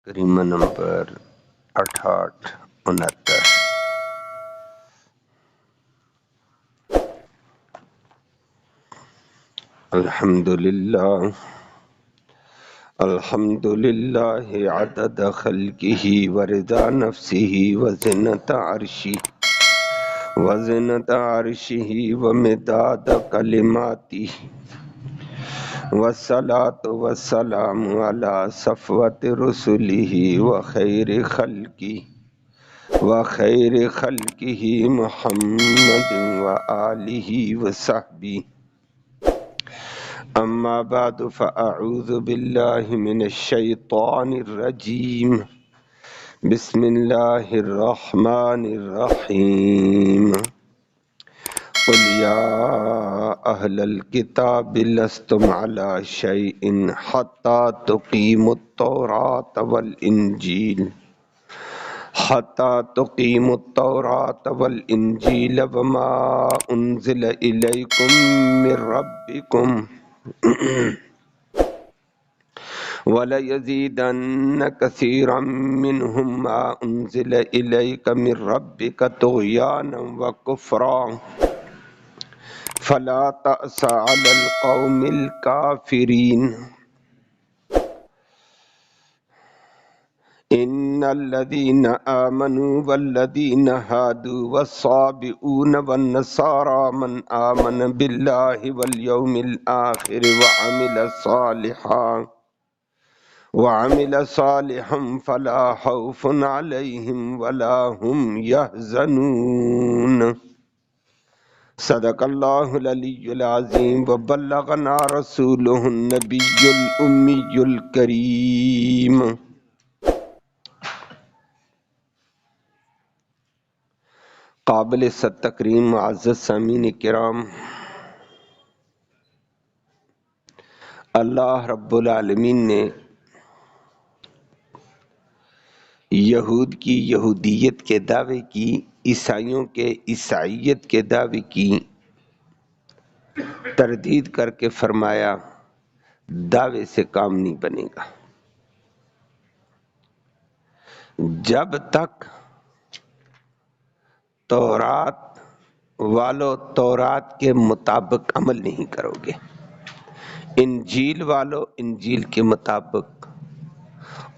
کریمہ نمبر 6869۔ الحمدللہ عدد خلقہ ورضا نفسہ وزنت عرشہ ومداد کلماتہ، والصلاة والسلام علی صفوت رسلہ وخیر خلقہ محمد وآلہ وصحبہ۔ اما بعد فاعوذ باللہ من الشیطان الرجیم، بسم اللہ الرحمن الرحیم۔ قل یا اہل الکتاب لستم علی شیء حتی تقیموا التوراة والانجیل وما انزل الیکم من ربکم وَلَيَزِيدَنَّ كَثِيرًا مِّنْهُم مَّا أُنزِلَ إِلَيْكَ مِن رَّبِّكَ طُغْيَانًا وَكُفْرًا فَلَا تَأْسَ عَلَى الْقَوْمِ الْكَافِرِينَ۔ إِنَّ الَّذِينَ آمَنُوا وَالَّذِينَ هَادُوا وَالصَّابِئُونَ وَالنَّصَارَىٰ مَنْ آمَنَ بِاللَّهِ وَالْيَوْمِ الْآخِرِ وعمل صالحا فلا خوف عليهم ولا هم يحزنون۔ صدق اللہ العلی العظیم وبلغنا رسولہ النبی الامی الکریم۔ قابل تکریم معزز سامعین کرام، اللہ رب العالمین نے یہود کی یہودیت کے دعوے کی، عیسائیوں کے عیسائیت کے دعوے کی تردید کر کے فرمایا دعوے سے کام نہیں بنے گا جب تک تورات والو تورات کے مطابق عمل نہیں کرو گے، انجیل والو انجیل کے مطابق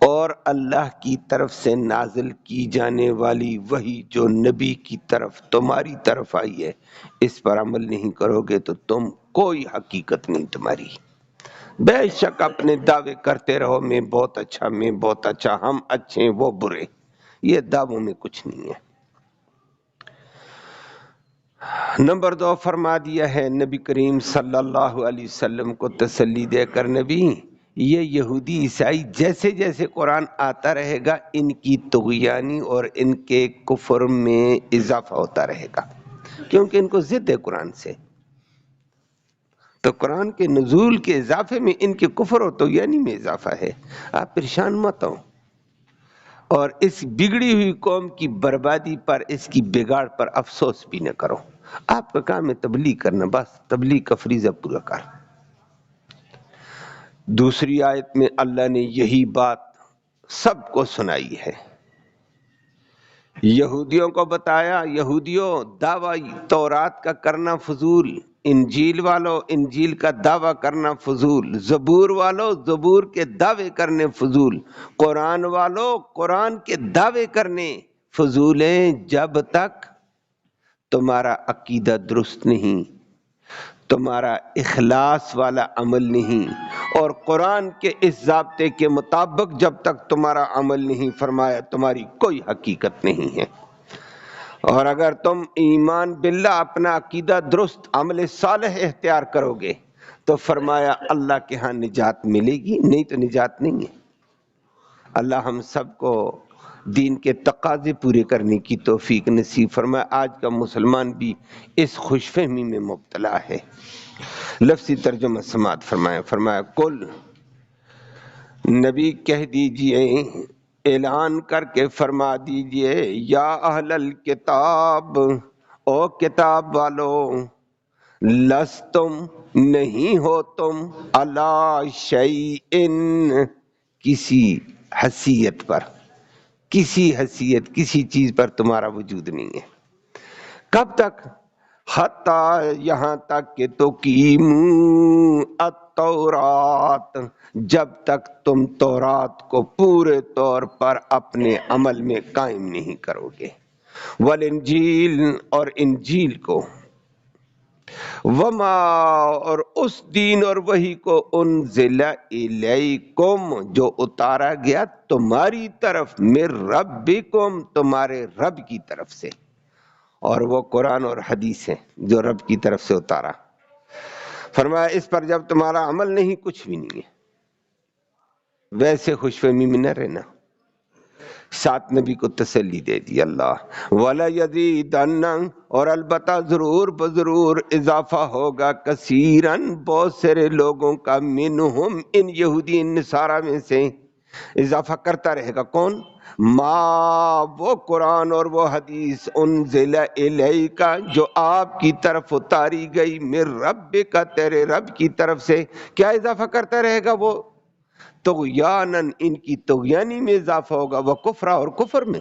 اور اللہ کی طرف سے نازل کی جانے والی وحی جو نبی کی طرف تمہاری طرف آئی ہے اس پر عمل نہیں کرو گے تو تم کوئی حقیقت نہیں تمہاری۔ بے شک اپنے دعوے کرتے رہو، میں بہت اچھا، ہم اچھے وہ برے، یہ دعووں میں کچھ نہیں ہے۔ نمبر 2 فرما دیا ہے نبی کریم صلی اللہ علیہ وسلم کو تسلی دے کر، نبی یہ یہودی عیسائی جیسے جیسے قرآن آتا رہے گا ان کی طغیانی اور ان کے کفر میں اضافہ ہوتا رہے گا، کیونکہ ان کو ضد ہے قرآن سے، تو قرآن کے نزول کے اضافے میں ان کے کفر و طغیانی میں اضافہ ہے۔ آپ پریشان مت ہو اور اس بگڑی ہوئی قوم کی بربادی پر، اس کی بگاڑ پر افسوس بھی نہ کرو۔ آپ کا کام ہے تبلیغ کرنا، بس تبلیغ کا فریضہ پورا کر۔ دوسری آیت میں اللہ نے یہی بات سب کو سنائی ہے، یہودیوں کو بتایا، یہودیوں دعوی تورات کا کرنا فضول، انجیل والو انجیل کا دعویٰ کرنا فضول، زبور والو زبور کے دعوے کرنے فضول، قرآن والو قرآن کے دعوے کرنے فضول ہیں جب تک تمہارا عقیدہ درست نہیں، تمہارا اخلاص والا عمل نہیں، اور قرآن کے اس ضابطے کے مطابق جب تک تمہارا عمل نہیں، فرمایا تمہاری کوئی حقیقت نہیں ہے۔ اور اگر تم ایمان باللہ اپنا عقیدہ درست عمل صالح اختیار کرو گے تو فرمایا اللہ کے ہاں نجات ملے گی، نہیں تو نجات نہیں ہے۔ اللہ ہم سب کو دین کے تقاضے پورے کرنے کی توفیق نصیب فرمائے۔ آج کا مسلمان بھی اس خوش فہمی میں مبتلا ہے۔ لفظی ترجمہ سماعت فرمایا کل نبی کہہ دیجئے، اعلان کر کے فرما دیجئے، یا اہل الکتاب، او کتاب والو، لستم نہیں ہو تم، علی شیئن کسی حیثیت پر، کسی حیثیت کسی چیز پر تمہارا وجود نہیں ہے۔ کب تک؟ حتی یہاں تک کہ تقیموا التورات، جب تک تم تورات کو پورے طور پر اپنے عمل میں قائم نہیں کرو گے، والانجیل اور انجیل کو، وما اور اس دین اور وحی کو انزل الیکم جو اتارا گیا تمہاری طرف، من ربکم تمہارے رب کی طرف سے، اور وہ قرآن اور حدیث ہے جو رب کی طرف سے اتارا۔ فرمایا اس پر جب تمہارا عمل نہیں کچھ بھی نہیں ہے، ویسے خوش فہمی میں نہ رہنا۔ ساتھ نبی کو تسلی دے دی اللہ، وَلَيَزِيدَنَّ اور البتہ ضرور بضرور اضافہ ہوگا، کثیراً بہت سارے لوگوں کا، منہم ان یہودی ان نصارہ میں سے اضافہ کرتا رہے گا۔ کون؟ ما وہ قرآن اور وہ حدیث، انزل الیک جو آپ کی طرف اتاری گئی، من ربک تیرے رب کی طرف سے۔ کیا اضافہ کرتا رہے گا وہ؟ طغیانن ان کی طغیانی میں اضافہ ہوگا، وہ کفرا اور کفر میں،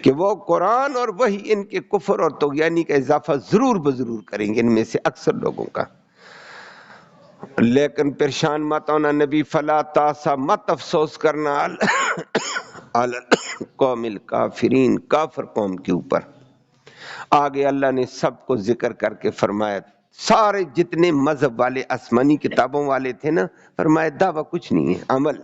کہ وہ قرآن اور وہی ان کے کفر اور طغیانی کا اضافہ ضرور بضرور کریں گے ان میں سے اکثر لوگوں کا۔ لیکن پریشان مت ہونا نبی، فلا تاسا مت افسوس کرنا علی القوم الکافرین کافر قوم کے اوپر۔ آگے اللہ نے سب کو ذکر کر کے فرمایا، سارے جتنے مذہب والے آسمانی کتابوں والے تھے نا، فرمایا دعویٰ کچھ نہیں ہے، عمل۔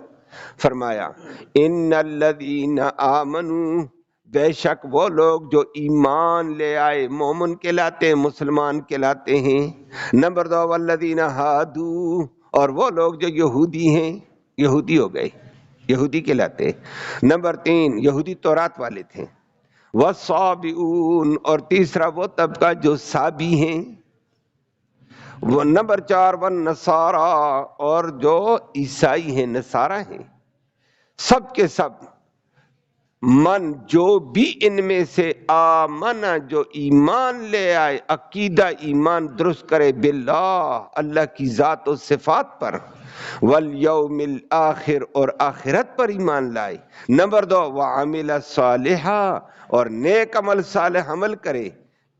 فرمایا ان الذین آمنوا بے شک وہ لوگ جو ایمان لے آئے، مومن کہلاتے ہیں، مسلمان کہلاتے ہیں۔ نمبر 2 والذین ہادو اور وہ لوگ جو یہودی ہیں، یہودی ہو گئے، یہودی کہلاتے ہیں۔ نمبر 3 یہودی تورات والے تھے۔ والصابئون اور تیسرا وہ طبقہ جو صابی ہیں۔ وہ نمبر 4 والنصارى اور جو عیسائی ہیں، نصارہ ہیں، سب کے سب، من جو بھی ان میں سے آمن جو ایمان لے آئے، عقیدہ ایمان درست کرے، باللہ اللہ کی ذات و صفات پر، والیوم الآخر اور آخرت پر ایمان لائے۔ نمبر 2 وعمل صالحا اور نیک عمل صالح عمل کرے،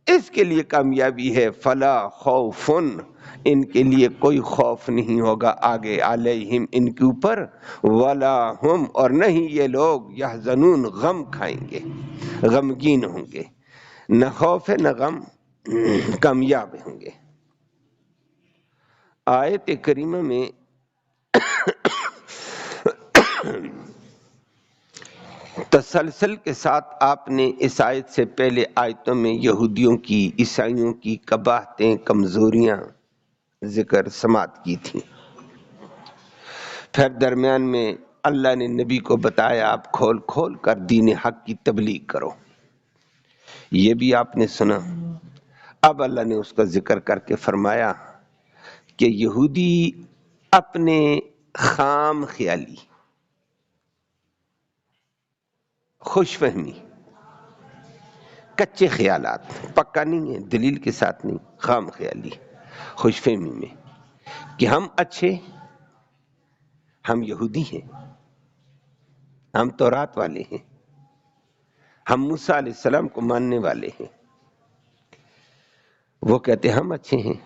اس کے لیے کامیابی ہے۔ فلا خوف ان کے لیے کوئی خوف نہیں ہوگا آگے، علیہم ان کے اوپر، ولا ہم اور نہیں یہ لوگ، یحزنون غم کھائیں گے، غمگین ہوں گے، نہ خوف ہے نہ غم، کامیاب ہوں گے۔ آیت کریمہ میں تسلسل کے ساتھ آپ نے اس آیت سے پہلے آیتوں میں یہودیوں کی، عیسائیوں کی قباحتیں، کمزوریاں ذکر سماعت کی تھی۔ پھر درمیان میں اللہ نے نبی کو بتایا آپ کھول کھول کر دین حق کی تبلیغ کرو، یہ بھی آپ نے سنا۔ اب اللہ نے اس کا ذکر کر کے فرمایا کہ یہودی اپنے خام خیالی، خوش فہمی، کچے خیالات، پکا نہیں ہے، دلیل کے ساتھ نہیں، خام خیالی، خوش فہمی میں کہ ہم اچھے، ہم یہودی ہیں، ہم تورات والے ہیں، ہم موسیٰ علیہ السلام کو ماننے والے ہیں، وہ کہتے ہم اچھے ہیں۔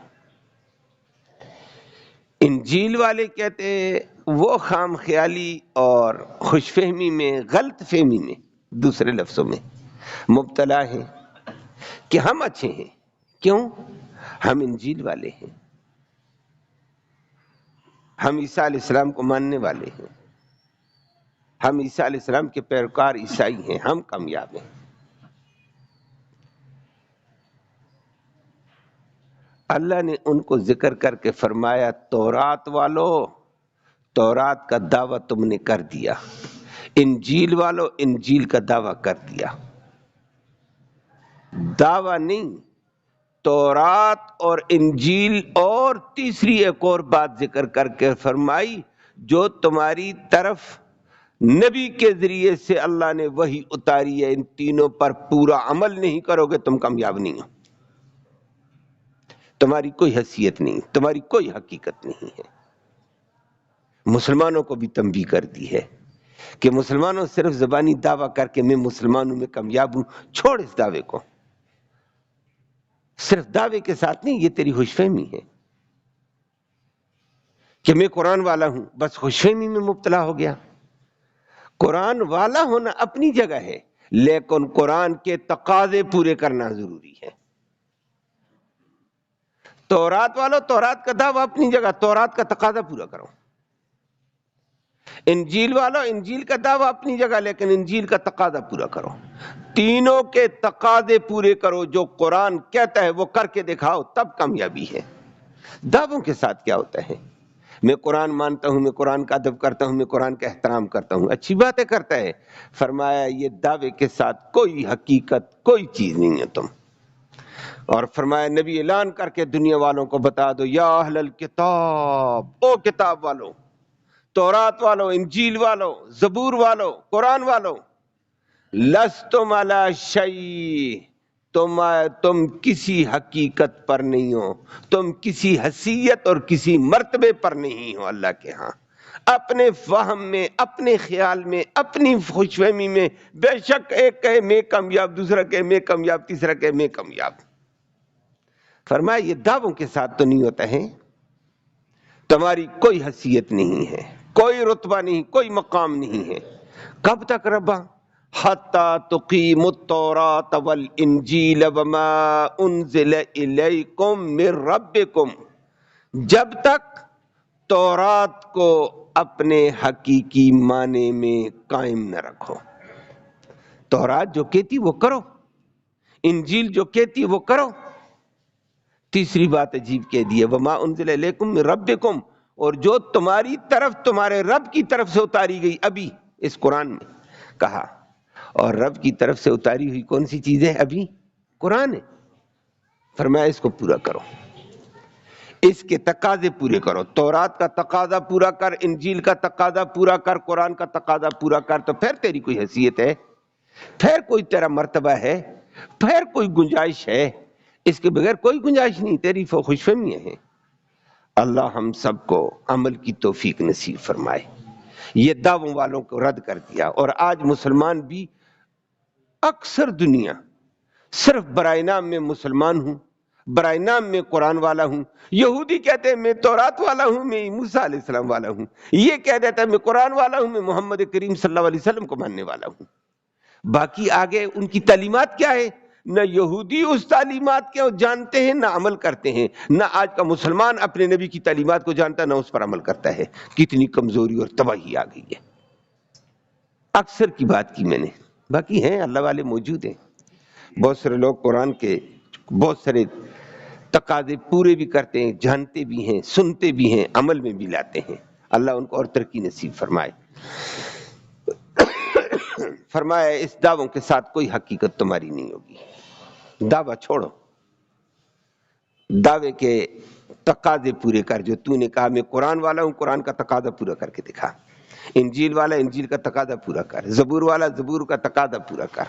انجیل والے کہتے وہ خام خیالی اور خوش فہمی میں، غلط فہمی میں، دوسرے لفظوں میں مبتلا ہیں کہ ہم اچھے ہیں۔ کیوں؟ ہم انجیل والے ہیں، ہم عیسیٰ علیہ السلام کو ماننے والے ہیں، ہم عیسیٰ علیہ السلام کے پیروکار عیسائی ہیں، ہم کامیاب ہیں۔ اللہ نے ان کو ذکر کر کے فرمایا تورات والو، تورات کا دعویٰ تم نے کر دیا، انجیل والو انجیل کا دعویٰ کر دیا۔ دعویٰ نہیں، تورات اور انجیل، اور تیسری ایک اور بات ذکر کر کے فرمائی، جو تمہاری طرف نبی کے ذریعے سے اللہ نے وحی اتاری ہے، ان تینوں پر پورا عمل نہیں کرو گے تم کامیاب نہیں ہو، تمہاری کوئی حیثیت نہیں، تمہاری کوئی حقیقت نہیں ہے۔ مسلمانوں کو بھی تنبیہ کر دی ہے۔ کہ مسلمانوں صرف زبانی دعویٰ کر کے میں مسلمانوں میں کامیاب ہوں، چھوڑ اس دعوے کو. صرف دعوے کے ساتھ نہیں، یہ تیری خوش فہمی ہے کہ میں قرآن والا ہوں، بس خوش فہمی میں مبتلا ہو گیا. قرآن والا ہونا اپنی جگہ ہے، لیکن قرآن کے تقاضے پورے کرنا ضروری ہے. تورات والو تورات کا دعویٰ اپنی جگہ، تورات کا تقاضا پورا کرو. انجیل والو انجیل کا دعویٰ اپنی جگہ، لیکن انجیل کا تقاضا پورا کرو. تینوں کے تقاضے پورے کرو، جو قرآن کہتا ہے وہ کر کے دکھاؤ، تب کامیابی ہے. دعووں کے ساتھ کیا ہوتا ہے؟ میں قرآن مانتا ہوں، میں قرآن کا ادب کرتا ہوں، میں قرآن کا احترام کرتا ہوں، اچھی باتیں کرتا ہے. فرمایا یہ دعوے کے ساتھ کوئی حقیقت، کوئی چیز نہیں ہے تم. اور فرمایا نبی اعلان کر کے دنیا والوں کو بتا دو، یا اہل الکتاب، او کتاب والو، تورات والو، انجیل والو، زبور والو، قرآن والو، لستم علی شیء، تم کسی حقیقت پر نہیں ہو، تم کسی حیثیت اور کسی مرتبے پر نہیں ہو اللہ کے ہاں. اپنے فہم میں، اپنے خیال میں، اپنی خوش فہمی میں بے شک ایک کہے میں کامیاب، دوسرا کہے میں کامیاب، تیسرا کہے میں کامیاب. فرمایا یہ دعووں کے ساتھ تو نہیں ہوتا ہے. تمہاری کوئی حیثیت نہیں ہے، کوئی رتبہ نہیں، کوئی مقام نہیں ہے. کب تک ربا؟ حتی تقیم التوراۃ والانجیل وما انزل الیکم من ربکم، جب تک تورات کو اپنے حقیقی معنی میں قائم نہ رکھو. تورات جو کہتی وہ کرو، انجیل جو کہتی وہ کرو. تیسری بات عجیب کہہ دی ہے، وما انزل الیکم من ربکم، اور جو تمہاری طرف، تمہارے رب کی طرف سے اتاری گئی ابھی اس قرآن میں کہا. اور رب کی طرف سے اتاری ہوئی کون سی چیز ہے؟ ابھی قرآن ہے. فرمایا اس کو پورا کرو، اس کے تقاضے پورے کرو. تورات کا تقاضا پورا کر، انجیل کا تقاضا پورا کر، قرآن کا تقاضا پورا کر، تو پھر تیری کوئی حیثیت ہے، پھر کوئی تیرا مرتبہ ہے، پھر کوئی گنجائش ہے. اس کے بغیر کوئی گنجائش نہیں، تیری خوش فہمیاں ہیں. اللہ ہم سب کو عمل کی توفیق نصیب فرمائے. یہ دعووں والوں کو رد کر دیا. اور آج مسلمان بھی، اکثر دنیا صرف برائے نام میں مسلمان ہوں، برائے نام میں قرآن والا ہوں. یہودی کہتے ہیں میں تورات والا ہوں، میں موسیٰ علیہ السلام والا ہوں. یہ کہہ دیتا ہے میں قرآن والا ہوں، میں محمد کریم صلی اللہ علیہ وسلم کو ماننے والا ہوں. باقی آگے ان کی تعلیمات کیا ہے؟ نہ یہودی اس تعلیمات کے جانتے ہیں، نہ عمل کرتے ہیں. نہ آج کا مسلمان اپنے نبی کی تعلیمات کو جانتا، نہ اس پر عمل کرتا ہے. کتنی کمزوری اور تباہی آ گئی ہے. اکثر کی بات کی میں نے، باقی ہیں اللہ والے موجود ہیں. بہت سارے لوگ قرآن کے بہت سارے تقاضے پورے بھی کرتے ہیں، جانتے بھی ہیں، سنتے بھی ہیں، عمل میں بھی لاتے ہیں. اللہ ان کو اور ترقی نصیب فرمائے. فرمایا اس دعووں کے ساتھ کوئی حقیقت تمہاری نہیں ہوگی. دعویٰ چھوڑو، دعوے کے تقاضے پورے کر. جو تو نے کہا میں قرآن والا ہوں، قرآن کا تقاضا پورا کر کے دکھا. انجیل والا انجیل کا تقاضا پورا کر. زبور والا زبور کا تقاضا پورا کر.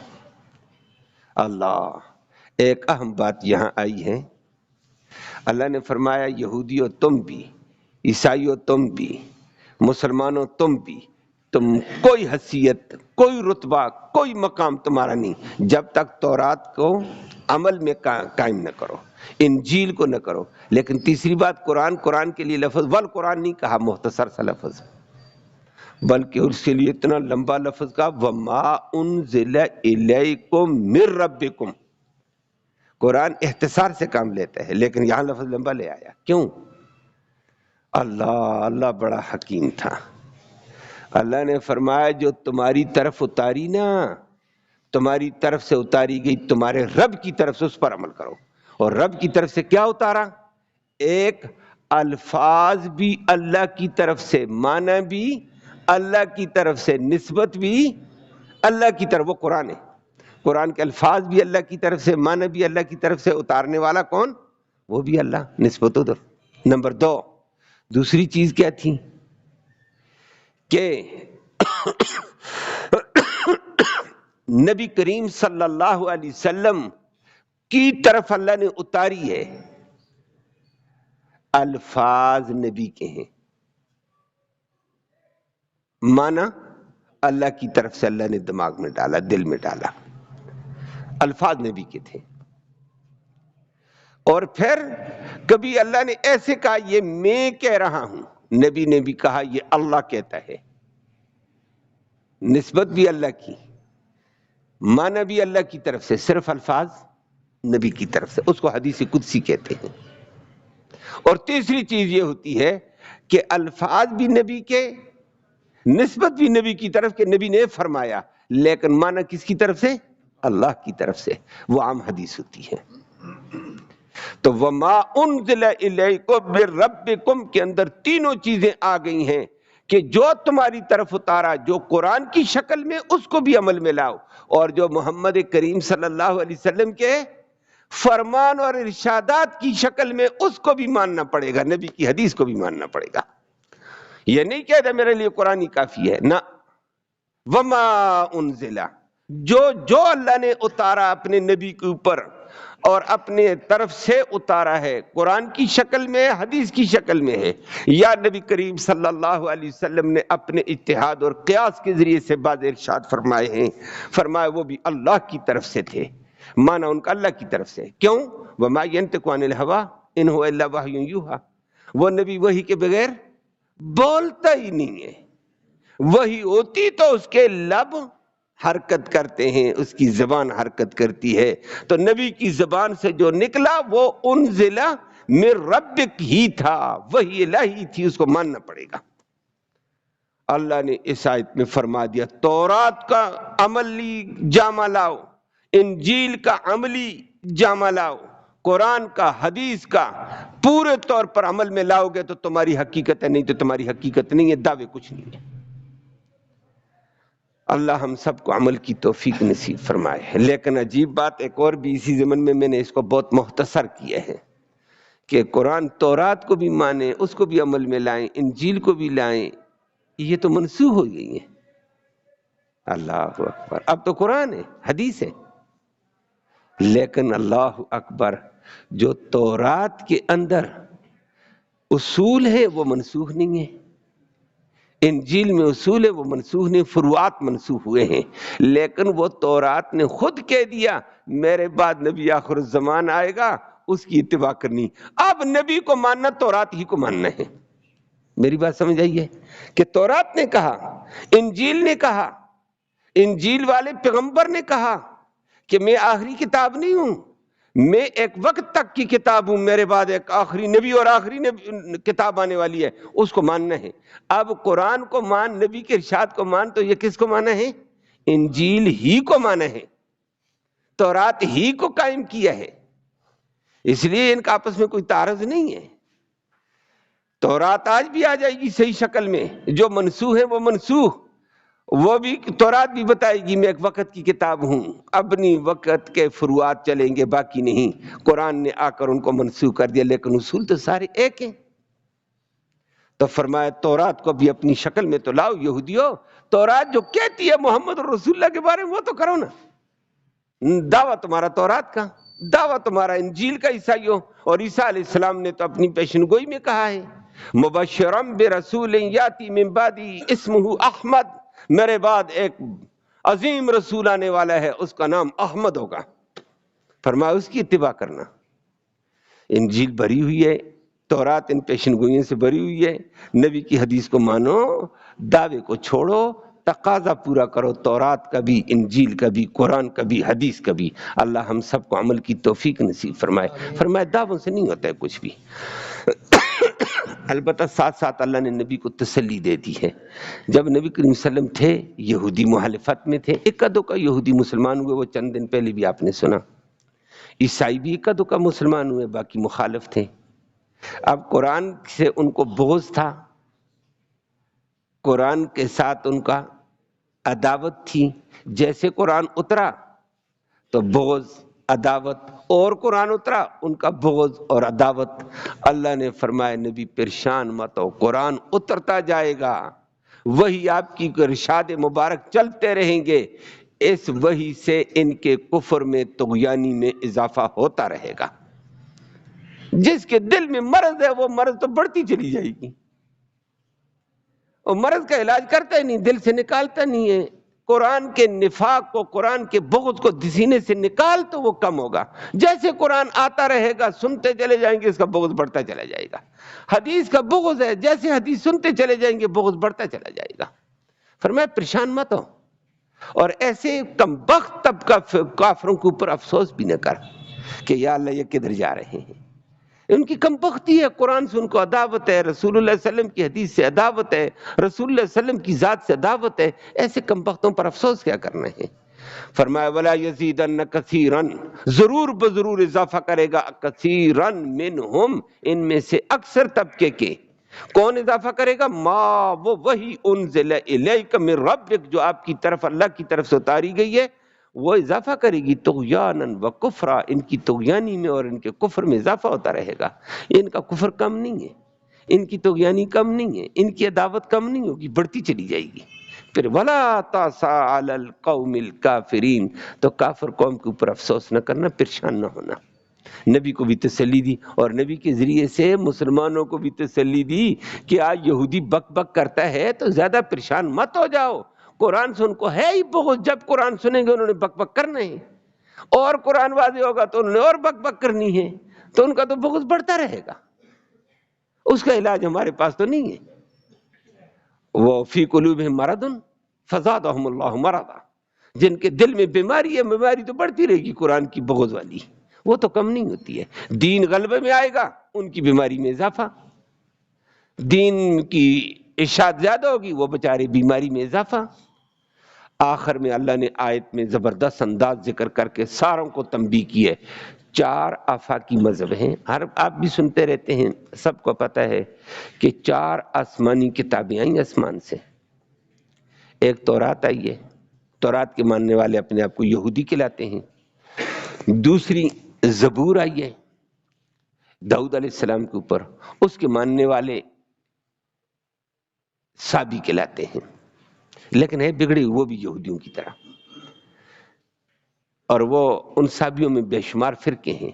اللہ، ایک اہم بات یہاں آئی ہے. اللہ نے فرمایا یہودیوں تم بھی، عیسائیوں تم بھی، مسلمانوں تم بھی، تم کوئی حیثیت، کوئی رتبہ، کوئی مقام تمہارا نہیں جب تک تورات کو عمل میں قائم نہ کرو، انجیل کو نہ کرو. لیکن تیسری بات قرآن، قرآن کے لیے لفظ والقرآن نہیں کہا، مختصر سا لفظ، بلکہ اس کے لیے اتنا لمبا لفظ کا وما انزل الیکم من ربکم. قرآن اختصار سے کام لیتا ہے، لیکن یہاں لفظ لمبا لے آیا. کیوں؟ اللہ بڑا حکیم تھا. اللہ نے فرمایا جو تمہاری طرف اتاری نا، تمہاری طرف سے اتاری گئی تمہارے رب کی طرف سے، اس پر عمل کرو. اور رب کی طرف سے کیا اتارا؟ ایک الفاظ بھی اللہ کی طرف سے، معنی بھی اللہ کی طرف سے، نسبت بھی اللہ کی طرف. وہ قرآن ہے. قرآن کے الفاظ بھی اللہ کی طرف سے، معنی بھی اللہ کی طرف سے. اتارنے والا کون؟ وہ بھی اللہ. نسبت ادھر. نمبر 2 دوسری چیز کیا تھی کہ نبی کریم صلی اللہ علیہ وسلم کی طرف اللہ نے اتاری ہے. الفاظ نبی کے ہیں، معنی اللہ کی طرف سے اللہ نے دماغ میں ڈالا، دل میں ڈالا، الفاظ نبی کے تھے۔ اور پھر کبھی اللہ نے ایسے کہا یہ میں کہہ رہا ہوں، نبی نے بھی کہا یہ اللہ کہتا ہے، نسبت بھی اللہ کی، معنی بھی اللہ کی طرف سے، صرف الفاظ نبی کی طرف سے، اس کو حدیث قدسی کہتے ہیں۔ اور تیسری چیز یہ ہوتی ہے کہ الفاظ بھی نبی کے، نسبت بھی نبی کی طرف کہ نبی نے فرمایا، لیکن معنی کس کی طرف سے؟ اللہ کی طرف سے، وہ عام حدیث ہوتی ہے۔ تو وما انزل الیکم من ربکم کے اندر تینوں چیزیں آ گئی ہیں کہ جو تمہاری طرف اتارا، جو قرآن کی شکل میں، اس کو بھی عمل میں لاؤ، اور جو محمد کریم صلی اللہ علیہ وسلم کے فرمان اور ارشادات کی شکل میں، اس کو بھی ماننا پڑے گا، نبی کی حدیث کو بھی ماننا پڑے گا۔ یہ نہیں کہتا میرے لیے قرآن ہی کافی ہے، نہ، وما انزل، جو اللہ نے اتارا اپنے نبی کے اوپر اور اپنے طرف سے اتارا ہے، قرآن کی شکل میں، حدیث کی شکل میں ہے، یا نبی کریم صلی اللہ علیہ وسلم نے اپنے اجتہاد اور قیاس کے ذریعے سے بعض ارشاد فرمائے ہیں، فرمایا وہ بھی اللہ کی طرف سے تھے، مانا ان کا اللہ کی طرف سے۔ کیوں؟ وما ينطق عن الهوى ان هو الا وحی یوحى، وہ نبی وحی کے بغیر بولتا ہی نہیں ہے، وحی ہوتی تو اس کے لب حرکت کرتے ہیں، اس کی زبان حرکت کرتی ہے، تو نبی کی زبان سے جو نکلا وہ انزل من ربک ہی تھا، وحی الہی تھی، اس کو ماننا پڑے گا۔ اللہ نے اس آیت میں فرما دیا تورات کا عملی جامہ لاؤ، انجیل کا عملی جامہ لاؤ، قرآن کا، حدیث کا پورے طور پر عمل میں لاؤ گے تو تمہاری حقیقت ہے، نہیں تو تمہاری حقیقت نہیں ہے، دعوے کچھ نہیں ہے۔ اللہ ہم سب کو عمل کی توفیق نصیب فرمائے۔ لیکن عجیب بات ایک اور بھی اسی ضمن میں نے اس کو بہت مختصر کیا ہے کہ قرآن تورات کو بھی مانیں، اس کو بھی عمل میں لائیں، انجیل کو بھی لائیں، یہ تو منسوخ ہو گئی ہیں۔ اللہ اکبر، اب تو قرآن ہے، حدیث ہے، لیکن اللہ اکبر، جو تورات کے اندر اصول ہے وہ منسوخ نہیں ہے، انجیل میں اصول ہے وہ منسوخ نہیں، فروعات منسوخ ہوئے ہیں، لیکن وہ تورات نے خود کہہ دیا میرے بعد نبی آخر الزمان آئے گا، اس کی اتباع کرنی۔ اب نبی کو ماننا تورات ہی کو ماننا ہے۔ میری بات سمجھ آئیے کہ تورات نے کہا، انجیل نے کہا، انجیل والے پیغمبر نے کہا کہ میں آخری کتاب نہیں ہوں، میں ایک وقت تک کی کتاب ہوں، میرے بعد ایک آخری نبی اور آخری کتاب آنے والی ہے، اس کو ماننا ہے۔ اب قرآن کو مان، نبی کے ارشاد کو مان، تو یہ کس کو مانا ہے؟ انجیل ہی کو مانا ہے، تورات ہی کو قائم کیا ہے، اس لیے ان کا آپس میں کوئی تعارض نہیں ہے۔ تورات آج بھی آ جائے گی صحیح شکل میں، جو منسوخ ہے وہ منسوخ، وہ بھی تورات بھی بتائے گی میں ایک وقت کی کتاب ہوں، اپنی وقت کے فروعات چلیں گے، باقی نہیں۔ قرآن نے آ کر ان کو منسوخ کر دیا، لیکن اصول تو سارے ایک ہیں۔ تو فرمایا تورات کو بھی اپنی شکل میں تو لاؤ یہودیو، تورات جو کہتی ہے محمد رسول اللہ کے بارے میں وہ تو کرو نا، دعویٰ تمہارا تورات کا، دعویٰ تمہارا انجیل کا عیسائیوں، اور عیسیٰ علیہ السلام نے تو اپنی پیشن گوئی میں کہا ہے مبشرم برسول یاتی من بعدی اسمہ احمد، میرے بعد ایک عظیم رسول آنے والا ہے، اس کا نام احمد ہوگا، فرمایا اس کی اتباع کرنا۔ انجیل بھری ہوئی ہے، تورات ان پیشن گوئیوں سے بھری ہوئی ہے، نبی کی حدیث کو مانو، دعوے کو چھوڑو، تقاضا پورا کرو، تورات کا بھی، انجیل کا بھی، قرآن کا بھی، حدیث کا بھی۔ اللہ ہم سب کو عمل کی توفیق نصیب فرمائے۔ فرمائے دعووں سے نہیں ہوتا ہے کچھ بھی، البتہ ساتھ ساتھ اللہ نے نبی کو تسلی دے دی ہے۔ جب نبی کریم صلی اللہ علیہ وسلم تھے، یہودی محالفت میں تھے، اکا دکا یہودی مسلمان ہوئے، وہ چند دن پہلے بھی آپ نے سنا، عیسائی بھی اکا دکا مسلمان ہوئے، باقی مخالف تھے۔ اب قرآن سے ان کو بغض تھا، قرآن کے ساتھ ان کا عداوت تھی، جیسے قرآن اترا تو بغض، عداوت، اور قرآن اترا ان کا بغض اور عداوت۔ اللہ نے فرمایا نبی پریشان مت ہو، قرآن اترتا جائے گا، وہی آپ کی ارشاد مبارک چلتے رہیں گے، اس وحی سے ان کے کفر میں، طغیانی میں اضافہ ہوتا رہے گا۔ جس کے دل میں مرض ہے وہ مرض تو بڑھتی چلی جائے گی۔ اور مرض کا علاج کرتا ہی نہیں، دل سے نکالتا نہیں ہے۔ قرآن کے نفاق کو، قرآن کے بغض کو سینے سے نکال تو وہ کم ہوگا۔ جیسے قرآن آتا رہے گا، سنتے چلے جائیں گے، اس کا بغض بڑھتا چلا جائے گا۔ حدیث کا بغض ہے، جیسے حدیث سنتے چلے جائیں گے بغض بڑھتا چلا جائے گا۔ فرمایا پریشان مت ہو، اور ایسے کمبخت طبقہ کافروں کے اوپر افسوس بھی نہ کر کہ یا اللہ یہ کدھر جا رہے ہیں۔ ان کی کم بختی ہے، قرآن سے ان کو عداوت ہے، رسول اللہ صلی اللہ علیہ وسلم کی حدیث سے عداوت ہے، رسول اللہ صلی اللہ علیہ وسلم کی ذات سے عداوت ہے، ایسے کم بختوں پر افسوس کیا کرنا ہے۔ فرمایا وَلَا يَزِيدَنَّ كَثِيرًا، ضرور بضرور اضافہ کرے گا، كَثِيرًا مِّنْهُمْ، ان میں سے اکثر طبقے کے۔ کون اضافہ کرے گا؟ ما، وہ وہی انزل الیک من ربک، جو آپ کی طرف اللہ کی طرف سے اتاری گئی ہے، وہ اضافہ کرے گی طغیانا و کفرا، ان کی طغیانی میں اور ان کے کفر میں اضافہ ہوتا رہے گا۔ ان کا کفر کم نہیں ہے، ان کی طغیانی کم نہیں ہے، ان کی عداوت کم نہیں ہوگی، بڑھتی چلی جائے گی۔ پھر ولا تاسا علی القوم الکافرین، تو کافر قوم کے اوپر افسوس نہ کرنا، پریشان نہ ہونا۔ نبی کو بھی تسلی دی، اور نبی کے ذریعے سے مسلمانوں کو بھی تسلی دی کہ آج یہودی بک بک کرتا ہے تو زیادہ پریشان مت ہو جاؤ، قرآن سے ان کو ہے ہی بغض، جب قرآن سنیں گے انہوں نے بک بک کرنا ہے، اور قرآن واضح ہوگا تو انہوں نے اور بک بک کرنی ہے، تو ان کا تو بغض بڑھتا رہے گا۔ اس کا علاج ہمارے پاس تو نہیں ہے۔ وہ فی قلوبہم مرض فزادہم اللہ مرضا، جن کے دل میں بیماری ہے، بیماری تو بڑھتی رہے گی قرآن کی بغض والی، وہ تو کم نہیں ہوتی ہے۔ دین غلبے میں آئے گا، ان کی بیماری میں اضافہ، دین کی اشاعت زیادہ ہوگی، وہ بیچارے بیماری میں اضافہ۔ آخر میں اللہ نے آیت میں زبردست انداز ذکر کر کے ساروں کو تنبیہ کی ہے۔ 4 آفاقی مذہب ہیں، آپ بھی سنتے رہتے ہیں، سب کو پتہ ہے کہ 4 آسمانی کتابیں آئیں آسمان سے۔ ایک تورات آئی ہے، تورات کے ماننے والے اپنے آپ کو یہودی کہلاتے ہیں۔ دوسری زبور آئی ہے داؤد علیہ السلام کے اوپر، اس کے ماننے والے سابی کہلاتے ہیں، لیکن ہے بگڑے وہ بھی یہودیوں کی طرح، اور وہ ان سابیوں میں بے شمار فرقے ہیں۔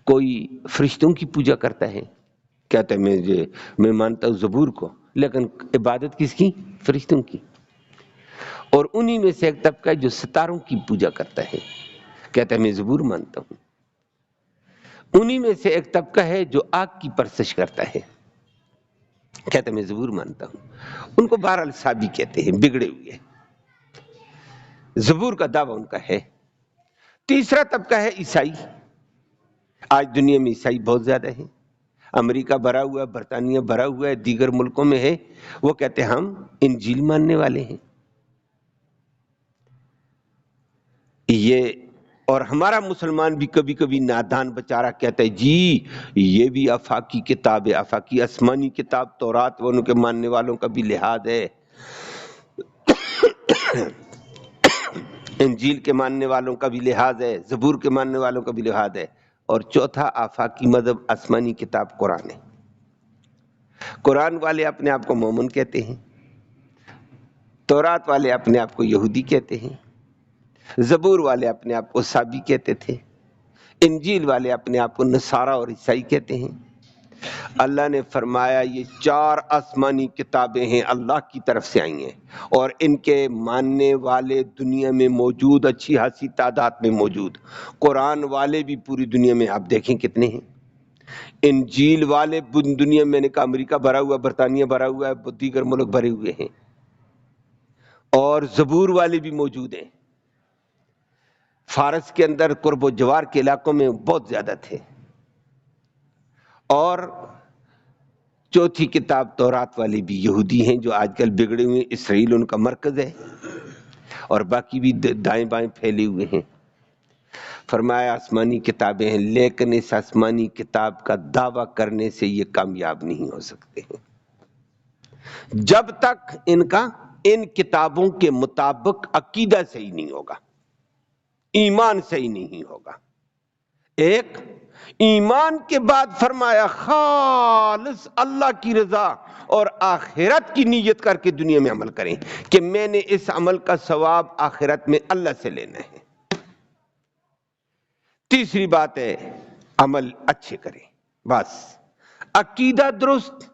کوئی فرشتوں کی پوجا کرتا ہے، کہتا ہے میں مانتا ہوں زبور کو، لیکن عبادت کس کی؟ فرشتوں کی۔ اور انہی میں سے ایک طبقہ ہے جو ستاروں کی پوجا کرتا ہے، کہتا ہے میں زبور مانتا ہوں۔ انہی میں سے ایک طبقہ ہے جو آگ کی پرستش کرتا ہے، کہتا ہے میں زبور مانتا ہوں۔ ان کو بہرحال سابی کہتے ہیں، بگڑے ہوئے۔ زبور کا دعویٰ ان کا ہے۔ تیسرا طبقہ ہے عیسائی۔ آج دنیا میں عیسائی بہت زیادہ ہیں، امریکہ بھرا ہوا ہے، برطانیہ بھرا ہوا ہے، دیگر ملکوں میں ہے، وہ کہتے ہیں ہم انجیل ماننے والے ہیں۔ یہ اور ہمارا مسلمان بھی کبھی کبھی نادان بیچارہ کہتا ہے جی یہ بھی آفاقی کتاب ہے، آفاقی آسمانی کتاب تورات، وہ ان کے ماننے والوں کا بھی لحاظ ہے، انجیل کے ماننے والوں کا بھی لحاظ ہے، زبور کے ماننے والوں کا بھی لحاظ ہے۔ اور چوتھا آفاقی مذہب آسمانی کتاب قرآن ہے۔ قرآن والے اپنے آپ کو مومن کہتے ہیں، تورات والے اپنے آپ کو یہودی کہتے ہیں، زبور والے اپنے آپ کو سابی کہتے تھے، انجیل والے اپنے آپ کو نصارہ اور عیسائی کہتے ہیں۔ اللہ نے فرمایا یہ 4 آسمانی کتابیں ہیں، اللہ کی طرف سے آئی ہیں، اور ان کے ماننے والے دنیا میں موجود، اچھی خاصی تعداد میں موجود۔ قرآن والے بھی پوری دنیا میں آپ دیکھیں کتنے ہیں۔ انجیل والے دنیا میں نے کہا امریکہ بھرا ہوا، برطانیہ بھرا ہوا ہے، دیگر ملک بھرے ہوئے ہیں، اور زبور والے بھی موجود ہیں۔ فارس کے اندر قرب و جوار کے علاقوں میں بہت زیادہ تھے۔ اور چوتھی کتاب تورات والی بھی یہودی ہیں جو آج کل بگڑے ہوئے، اسرائیل ان کا مرکز ہے، اور باقی بھی دائیں بائیں پھیلے ہوئے ہیں۔ فرمایا آسمانی کتابیں ہیں، لیکن اس آسمانی کتاب کا دعویٰ کرنے سے یہ کامیاب نہیں ہو سکتے ہیں جب تک ان کتابوں کے مطابق عقیدہ صحیح نہیں ہوگا، ایمان صحیح نہیں ہوگا۔ ایک ایمان کے بعد فرمایا خالص اللہ کی رضا اور آخرت کی نیت کر کے دنیا میں عمل کریں کہ میں نے اس عمل کا ثواب آخرت میں اللہ سے لینا ہے۔ تیسری بات ہے عمل اچھے کریں، بس عقیدہ درست،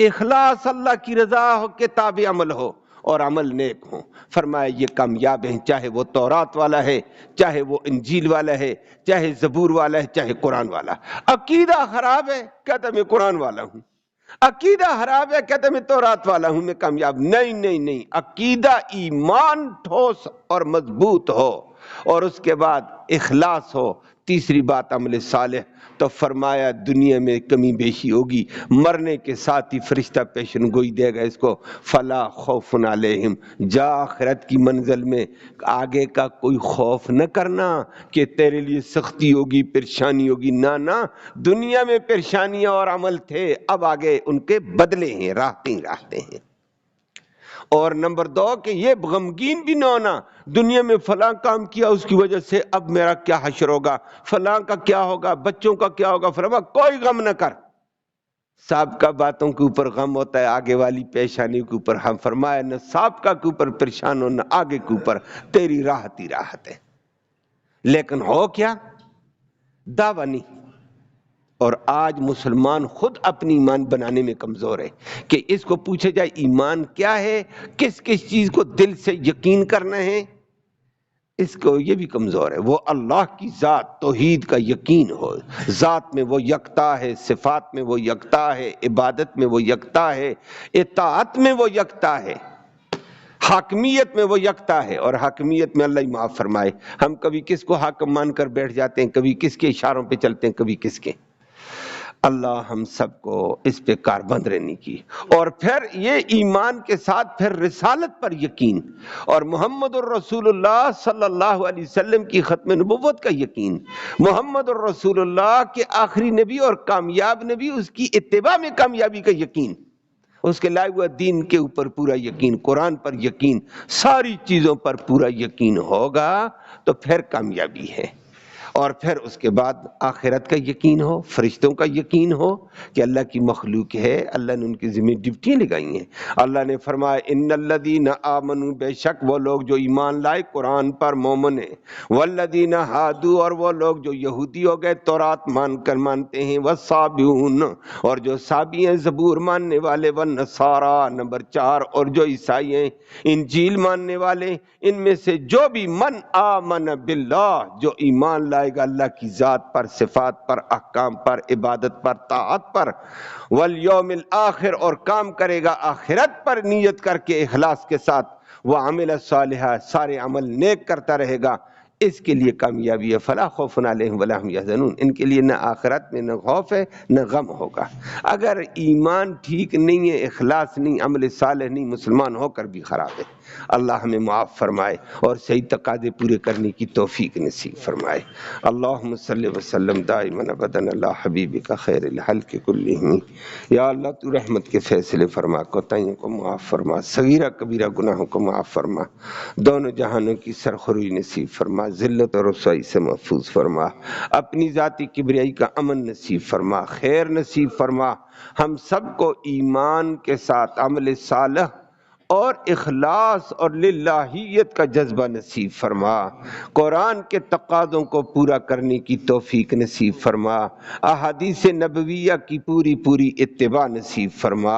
اخلاص اللہ کی رضا ہو کے تابع عمل ہو اور عمل نیک ہو۔ فرمایا یہ کامیاب ہیں، چاہے وہ تورات والا ہے، چاہے وہ انجیل والا ہے، چاہے زبور والا ہے، چاہے قرآن والا۔ عقیدہ خراب ہے، کہتا میں قرآن والا ہوں۔ عقیدہ خراب ہے، کہتا میں تورات والا ہوں، میں کامیاب۔ نہیں نہیں نہیں، عقیدہ ایمان ٹھوس اور مضبوط ہو اور اس کے بعد اخلاص ہو، تیسری بات عمل صالح، تو فرمایا دنیا میں کمی بیشی ہوگی، مرنے کے ساتھ ہی فرشتہ پیشن گوئی دے گا اس کو، فلا خوف علیہم، جا آخرت کی منزل میں آگے کا کوئی خوف نہ کرنا کہ تیرے لیے سختی ہوگی، پریشانی ہوگی، نہ نہ، دنیا میں پریشانیاں اور عمل تھے، اب آگے ان کے بدلے ہیں، راحتیں ہیں۔ اور نمبر 2 کہ یہ غمگین بھی نہ ہونا، دنیا میں فلاں کام کیا اس کی وجہ سے اب میرا کیا حشر ہوگا، فلاں کا کیا ہوگا، بچوں کا کیا ہوگا، فرما کوئی غم نہ کر۔ سابقہ باتوں کے اوپر غم ہوتا ہے، آگے والی پیشانی کے اوپر ہم فرمایا نہ سابقہ کے اوپر پریشان ہو نہ آگے کے اوپر، تیری راحت ہی راحت ہے۔ لیکن ہو کیا؟ دعویٰ نہیں۔ اور آج مسلمان خود اپنی ایمان بنانے میں کمزور ہے کہ اس کو پوچھا جائے ایمان کیا ہے، کس کس چیز کو دل سے یقین کرنا ہے، اس کو یہ بھی کمزور ہے۔ وہ اللہ کی ذات توحید کا یقین ہو، ذات میں وہ یکتا ہے، صفات میں وہ یکتا ہے، عبادت میں وہ یکتا ہے، اطاعت میں وہ یکتا ہے، حاکمیت میں وہ یکتا ہے۔ اور حاکمیت میں اللہ ہی معاف فرمائے، ہم کبھی کس کو حاکم مان کر بیٹھ جاتے ہیں، کبھی کس کے اشاروں پہ چلتے ہیں، کبھی کس کے۔ اللہ ہم سب کو اس پہ کاربند رہنے کی۔ اور پھر یہ ایمان کے ساتھ پھر رسالت پر یقین اور محمد الرسول اللہ صلی اللہ علیہ وسلم کی ختم نبوت کا یقین، محمد الرسول اللہ کے آخری نبی اور کامیاب نبی، اس کی اتباع میں کامیابی کا یقین، اس کے لائے ہوئے دین کے اوپر پورا یقین، قرآن پر یقین، ساری چیزوں پر پورا یقین ہوگا تو پھر کامیابی ہے۔ اور پھر اس کے بعد آخرت کا یقین ہو، فرشتوں کا یقین ہو کہ اللہ کی مخلوق ہے، اللہ نے ان کی ذمہ ڈیوٹیاں لگائی ہیں۔ اللہ نے فرمایا ان الذین آمنوا، بے شک وہ لوگ جو ایمان لائے قرآن پر مومن ہیں، والذین ہادوا، اور وہ لوگ جو یہودی ہو گئے تورات مانتے ہیں، والصابئون، اور جو صابی ہیں زبور ماننے والے، والنصارى نمبر 4، اور جو عیسائی ہیں انجیل ماننے والے، ان میں سے جو بھی من آمن باللہ، جو ایمان لائے گا اللہ کی ذات پر، صفات پر، احکام پر، عبادت پر، طاعت پر، والیوم الآخر، اور کام کرے گا آخرت پر نیت کر کے اخلاص کے ساتھ، وعمل صالحا، سارے عمل نیک کرتا رہے گا، اس کے لیے کامیابی ہے۔ فلا خوف علیہم ولا هم یحزنون، ان کے لیے نہ آخرت میں نہ خوف ہے نہ غم ہوگا۔ اگر ایمان ٹھیک نہیں ہے، اخلاص نہیں، عمل صالح نہیں، مسلمان ہو کر بھی خراب ہے۔ اللہ ہمیں معاف فرمائے اور صحیح تقاضے پورے کرنے کی توفیق نصیب فرمائے۔ اللہم صلی وسلم دائما ابدا علی حبیبک خیر الخلق کلہم۔ یا اللہ تو رحمت کے فیصلے فرما، کوتاہیوں کو معاف فرما، صغیرہ کبیرہ گناہوں کو معاف فرما، دونوں جہانوں کی سرخروئی نصیب فرما، ذلت اور رسوائی سے محفوظ فرما، اپنی ذاتی کبریائی کا امن نصیب فرما، خیر نصیب فرما، ہم سب کو ایمان کے ساتھ عمل صالح اور اخلاص اور للہیت کا جذبہ نصیب فرما، قرآن کے تقاضوں کو پورا کرنے کی توفیق نصیب فرما، احادیث نبویہ کی پوری اتباع نصیب فرما۔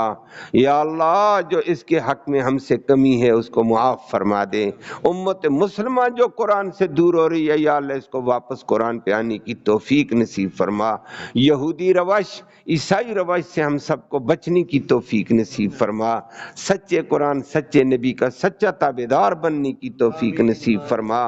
یا اللہ جو اس کے حق میں ہم سے کمی ہے اس کو معاف فرما دے۔ امت مسلمہ جو قرآن سے دور ہو رہی ہے، یا اللہ اس کو واپس قرآن پہ آنے کی توفیق نصیب فرما۔ یہودی روش، عیسائی روش سے ہم سب کو بچنے کی توفیق نصیب فرما، سچے قرآن سچے نبی کا سچا تابعدار بننے کی توفیق نصیب فرما۔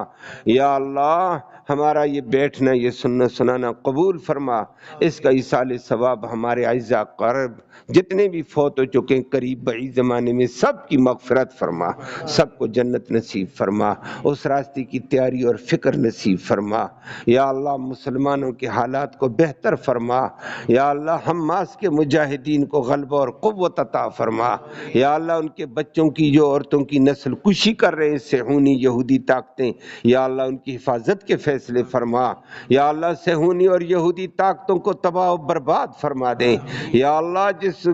یا اللہ ہمارا یہ بیٹھنا، یہ سننا سنانا قبول فرما، اس کا ایصال ثواب ہمارے اعزاء قرب جتنے بھی فوت ہو چکے ہیں قریب بعید زمانے میں سب کی مغفرت فرما، سب کو جنت نصیب فرما، اس راستے کی تیاری اور فکر نصیب فرما۔ یا اللہ مسلمانوں کے حالات کو بہتر فرما، یا اللہ حماس کے مجاہدین کو غلبہ اور قوت عطا فرما، یا اللہ ان کے بچوں کی جو عورتوں کی نسل کشی کر رہے ہیں صہیونی یہودی طاقتیں، یا اللہ ان کی حفاظت کے فیصلے فرما، یا اللہ صہیونی اور یہودی طاقتوں کو تباہ و برباد فرما دیں، یا اللہ جس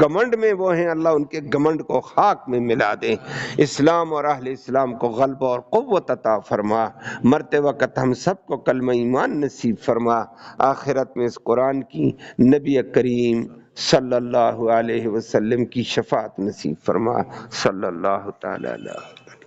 گمنڈ میں وہ ہیں اللہ ان کے گمنڈ کو خاک میں ملا دیں، اسلام اور اہل اسلام کو غلبہ اور قوت عطا فرما، مرتے وقت ہم سب کو کلمہ ایمان نصیب فرما، آخرت میں اس قرآن کی نبی کریم صلی اللہ علیہ وسلم کی شفاعت نصیب فرما۔ صلی اللہ تعالی علیہ